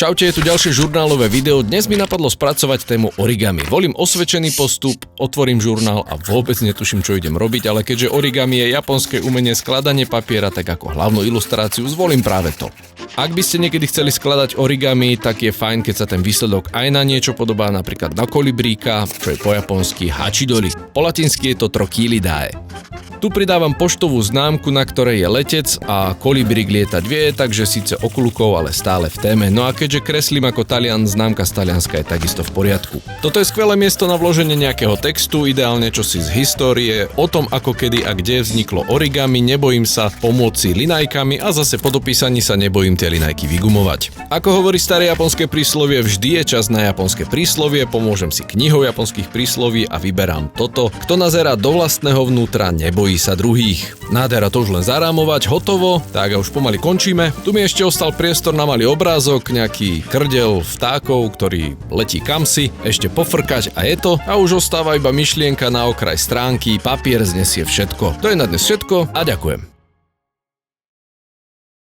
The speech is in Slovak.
Čaute, je tu ďalšie žurnálové video. Dnes mi napadlo spracovať tému origami. Volím osvedčený postup, otvorím žurnál a vôbec netuším, čo idem robiť, ale keďže origami je japonské umenie skladanie papiera, tak ako hlavnú ilustráciu zvolím práve to. Ak by ste niekedy chceli skladať origami, tak je fajn, keď sa ten výsledok aj na niečo podobá, napríklad na kolibríka, čo je po japonsky hachidori. Po latinsky je to trokilidae. Tu pridávam poštovú známku, na ktorej je letec a kolibrík lietať vie, takže síce okľukov, ale stále v téme. No a keďže kreslím ako Talian, známka z Talianska je takisto v poriadku. Toto je skvelé miesto na vloženie nejakého textu, ideálne čosi z histórie, o tom ako kedy a kde vzniklo origami, nebojím sa pomôcť si linajkami a zase po dopísaní sa nebojím tie linajky vygumovať. Ako hovorí staré japonské príslovie, vždy je čas na japonské príslovie, pomôžem si knihou japonských prísloví a vyberám toto. Kto nazerá do vlastného vnútra, nebojí sa druhých. Nádhera, to už len zarámovať, hotovo, tak a už pomaly končíme. Tu mi ešte ostal priestor na malý obrázok, nejaký krdel vtákov, ktorý letí kamsi, ešte pofrkať a je to. A už ostáva iba myšlienka na okraj stránky, papier znesie všetko. To je na dnes všetko a ďakujem.